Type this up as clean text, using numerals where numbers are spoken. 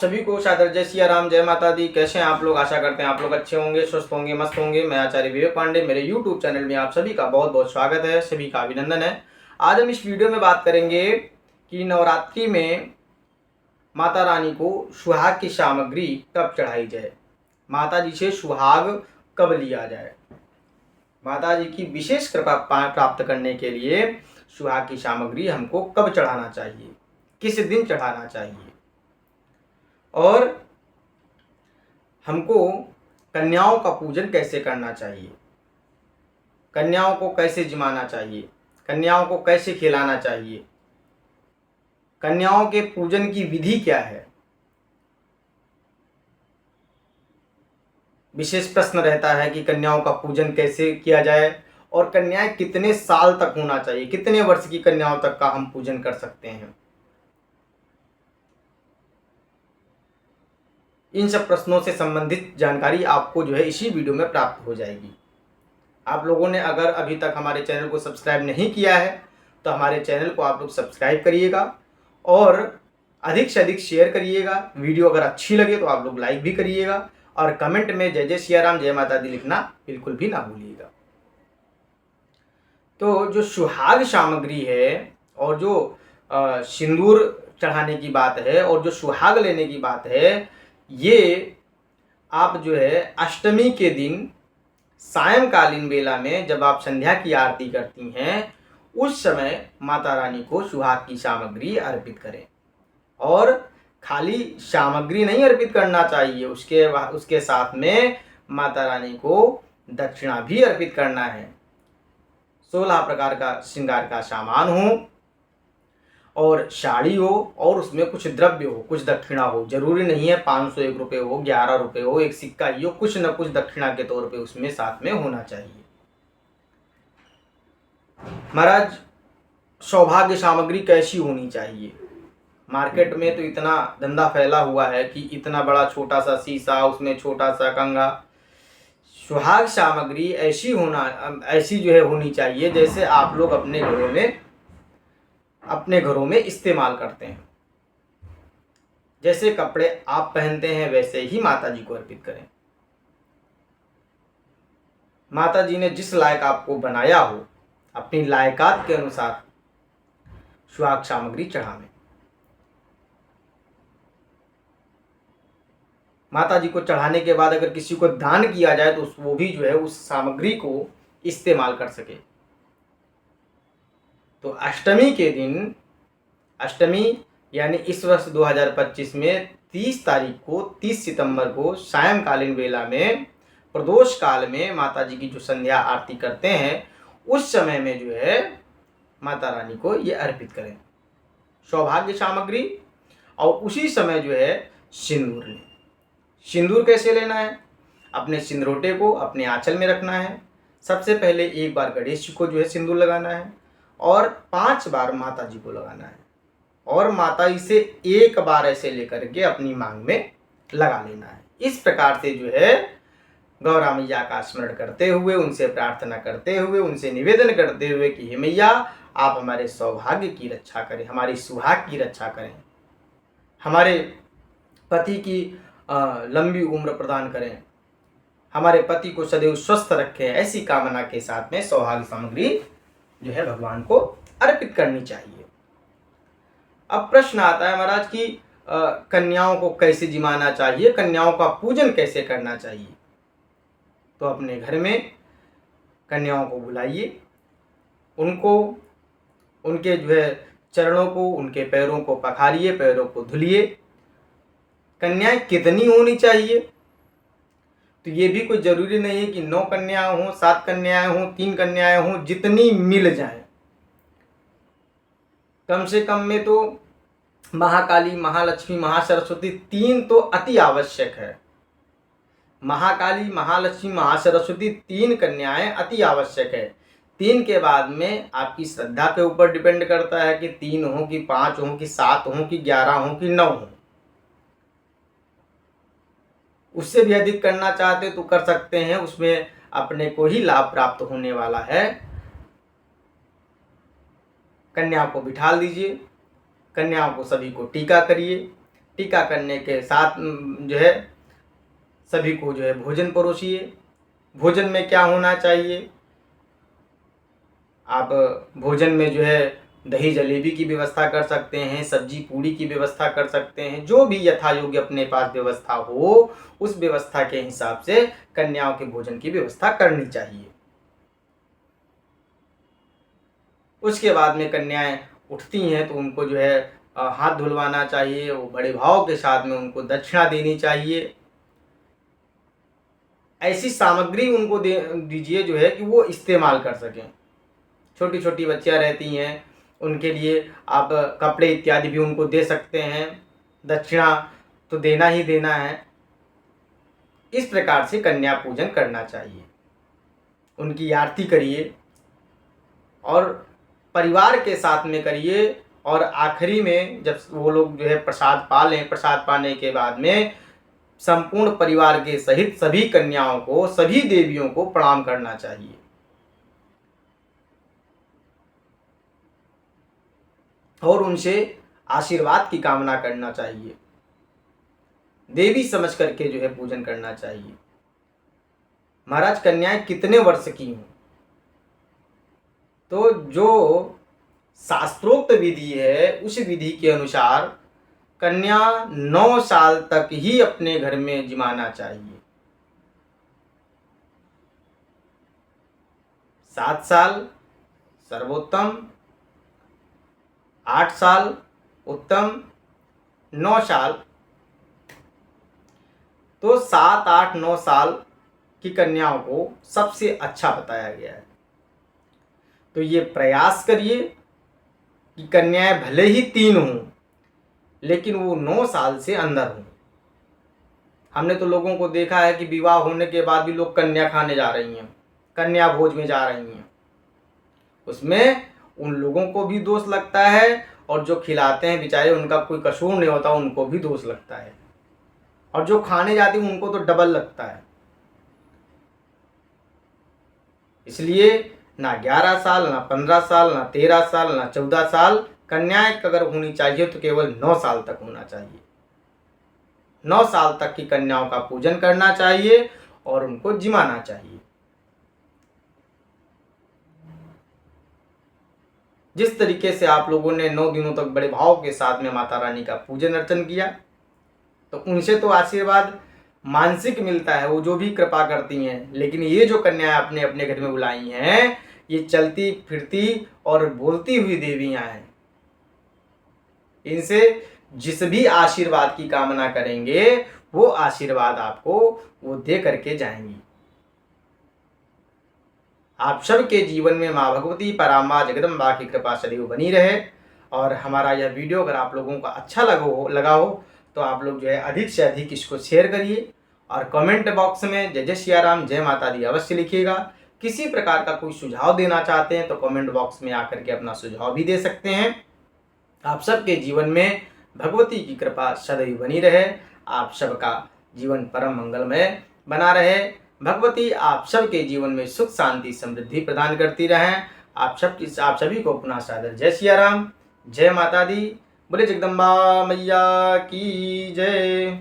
सभी को सादर जय सिया राम, जय माता दी। कैसे हैं आप लोग? आशा करते हैं आप लोग अच्छे होंगे, स्वस्थ होंगे, मस्त होंगे। मैं आचार्य विवेक पांडे, मेरे YouTube चैनल में आप सभी का बहुत बहुत स्वागत है, सभी का अभिनंदन है। आज हम इस वीडियो में बात करेंगे कि नवरात्रि में माता रानी को सुहाग की सामग्री कब चढ़ाई जाए, माता जी से सुहाग कब लिया जाए, माता जी की विशेष कृपा प्राप्त करने के लिए सुहाग की सामग्री हमको कब चढ़ाना चाहिए, किस दिन चढ़ाना चाहिए, और हमको कन्याओं का पूजन कैसे करना चाहिए, कन्याओं को कैसे जिमाना चाहिए, कन्याओं को कैसे खिलाना चाहिए, कन्याओं के पूजन की विधि क्या है। विशेष प्रश्न रहता है कि कन्याओं का पूजन कैसे किया जाए और कन्याएं कितने साल तक होना चाहिए, कितने वर्ष की कन्याओं तक का हम पूजन कर सकते हैं। इन सब प्रश्नों से संबंधित जानकारी आपको इसी वीडियो में प्राप्त हो जाएगी। आप लोगों ने अगर अभी तक हमारे चैनल को सब्सक्राइब नहीं किया है तो हमारे चैनल को आप लोग सब्सक्राइब करिएगा और अधिक से अधिक शेयर करिएगा। वीडियो अगर अच्छी लगे तो आप लोग लाइक भी करिएगा और कमेंट में जय जय सिया राम, जय माता दी लिखना बिल्कुल भी ना भूलिएगा। तो जो सुहाग सामग्री है और जो सिंदूर चढ़ाने की बात है और जो सुहाग लेने की बात है, ये आप अष्टमी के दिन सायंकालीन बेला में जब आप संध्या की आरती करती हैं, उस समय माता रानी को सुहाग की सामग्री अर्पित करें। और खाली सामग्री नहीं अर्पित करना चाहिए, उसके साथ में माता रानी को दक्षिणा भी अर्पित करना है। 16 प्रकार का श्रृंगार का सामान हो और साड़ी हो और उसमें कुछ द्रव्य हो, कुछ दक्षिणा हो। जरूरी नहीं है 501 रुपये हो, 11 रुपये हो, एक सिक्का ही हो, कुछ न कुछ दक्षिणा के तौर पे उसमें साथ में होना चाहिए। महाराज, सौभाग्य सामग्री कैसी होनी चाहिए? मार्केट में तो इतना धंधा फैला हुआ है कि इतना बड़ा छोटा सा शीशा, उसमें छोटा सा कंघा। सुहाग सामग्री ऐसी होनी चाहिए जैसे आप लोग अपने घरों में इस्तेमाल करते हैं। जैसे कपड़े आप पहनते हैं वैसे ही माता जी को अर्पित करें। माता जी ने जिस लायक आपको बनाया हो, अपनी लायकात के अनुसार सुहाग सामग्री चढ़ावें। माता जी को चढ़ाने के बाद अगर किसी को दान किया जाए तो वो भी उस सामग्री को इस्तेमाल कर सके। तो अष्टमी के दिन, अष्टमी यानी इस वर्ष 2025 में 30 सितंबर को सायंकालीन बेला में प्रदोष काल में माता जी की जो संध्या आरती करते हैं, उस समय में माता रानी को ये अर्पित करें सौभाग्य सामग्री। और उसी समय सिंदूर लें। सिंदूर कैसे लेना है? अपने सिंदरोटे को अपने आंचल में रखना है। सबसे पहले एक बार गणेश जी को सिंदूर लगाना है और 5 बार माता जी को लगाना है और माता जी से एक बार ऐसे लेकर के अपनी मांग में लगा लेना है। इस प्रकार से गौरा मैया का स्मरण करते हुए, उनसे प्रार्थना करते हुए, उनसे निवेदन करते हुए कि हे मैया, आप हमारे सौभाग्य की रक्षा करें, हमारी सुहाग की रक्षा करें, हमारे पति की लंबी उम्र प्रदान करें, हमारे पति को सदैव स्वस्थ रखें। ऐसी कामना के साथ में सौभाग्य सामग्री भगवान को अर्पित करनी चाहिए। अब प्रश्न आता है महाराज कि कन्याओं को कैसे जिमाना चाहिए, कन्याओं का पूजन कैसे करना चाहिए। तो अपने घर में कन्याओं को बुलाइए, उनको उनके चरणों को, उनके पैरों को पखारिए, पैरों को धुलिए। कन्याएं कितनी होनी चाहिए? तो ये भी कोई जरूरी नहीं है कि 9 कन्याएं हों, 7 कन्याएं हों, 3 कन्याएं हों, जितनी मिल जाए। कम से कम में तो महाकाली, महालक्ष्मी, महासरस्वती 3 तो अति आवश्यक है। महाकाली, महालक्ष्मी, महासरस्वती 3 कन्याएं अति आवश्यक है। 3 के बाद में आपकी श्रद्धा के ऊपर डिपेंड करता है कि 3 हो कि 5 हो कि 7 हो कि 11 हो कि 9 हो। उससे भी अधिक करना चाहते तो कर सकते हैं, उसमें अपने को ही लाभ प्राप्त होने वाला है। कन्या को बिठा दीजिए, कन्याओं को सभी को टीका करिए, टीका करने के साथ जो है सभी को जो है भोजन परोसिए। भोजन में क्या होना चाहिए, आप भोजन में जो है दही जलेबी की व्यवस्था कर सकते हैं, सब्जी पूड़ी की व्यवस्था कर सकते हैं, जो भी यथा योग्य अपने पास व्यवस्था हो उस व्यवस्था के हिसाब से कन्याओं के भोजन की व्यवस्था करनी चाहिए। उसके बाद में कन्याएं उठती हैं तो उनको जो है हाथ धुलवाना चाहिए, वो बड़े भाव के साथ में उनको दक्षिणा देनी चाहिए। ऐसी सामग्री उनको दीजिए जो है कि वो इस्तेमाल कर सकें। छोटी छोटी बच्चियां रहती हैं, उनके लिए आप कपड़े इत्यादि भी उनको दे सकते हैं। दक्षिणा तो देना ही देना है। इस प्रकार से कन्या पूजन करना चाहिए। उनकी आरती करिए और परिवार के साथ में करिए, और आखिरी में जब वो लोग जो है प्रसाद पा लें, प्रसाद पाने के बाद में संपूर्ण परिवार के सहित सभी कन्याओं को, सभी देवियों को प्रणाम करना चाहिए और उनसे आशीर्वाद की कामना करना चाहिए। देवी समझ करके जो है पूजन करना चाहिए। महाराज, कन्याएं कितने वर्ष की हों? तो जो शास्त्रोक्त विधि है उस विधि के अनुसार कन्या 9 साल तक ही अपने घर में जिमाना चाहिए। 7 साल सर्वोत्तम, 8 साल उत्तम, 9 साल, तो 7, 8, 9 साल की कन्याओं को सबसे अच्छा बताया गया है। तो ये प्रयास करिए कि कन्याएं भले ही 3 हों लेकिन वो 9 साल से अंदर हों। हमने तो लोगों को देखा है कि विवाह होने के बाद भी लोग कन्या खाने जा रही हैं, कन्या भोज में जा रही हैं। उसमें उन लोगों को भी दोष लगता है और जो खिलाते हैं बेचारे उनका कोई कसूर नहीं होता, उनको भी दोष लगता है, और जो खाने जाते हैं उनको तो डबल लगता है। इसलिए ना 11 साल, ना 15 साल, ना 13 साल, ना 14 साल, कन्याएं अगर होनी चाहिए तो केवल 9 साल तक होना चाहिए। 9 साल तक की कन्याओं का पूजन करना चाहिए और उनको जिमाना चाहिए। जिस तरीके से आप लोगों ने 9 दिनों तक बड़े भाव के साथ में माता रानी का पूजन अर्चन किया, तो उनसे तो आशीर्वाद मानसिक मिलता है, वो जो भी कृपा करती हैं। लेकिन ये जो कन्याएं अपने अपने घर में बुलाई हैं, ये चलती फिरती और बोलती हुई देवियां हैं। इनसे जिस भी आशीर्वाद की कामना करेंगे वो आशीर्वाद आपको वो दे करके जाएंगी। आप सबके जीवन में माँ भगवती पराम्बा जगदम्बा की कृपा सदैव बनी रहे। और हमारा यह वीडियो अगर आप लोगों को अच्छा लगा हो तो आप लोग जो है अधिक से अधिक इसको शेयर करिए और कमेंट बॉक्स में जय जय सिया राम, जय माता दी अवश्य लिखिएगा। किसी प्रकार का कोई सुझाव देना चाहते हैं तो कमेंट बॉक्स में आकर के अपना सुझाव भी दे सकते हैं। आप सबके जीवन में भगवती की कृपा सदैव बनी रहे। आप सबका जीवन परम मंगलमय बना रहे। भगवती आप सबके जीवन में सुख शांति समृद्धि प्रदान करती रहें। आप सभी को पुनः सादर जय सिया राम, जय माता दी। बोले जगदम्बा मैया की जय।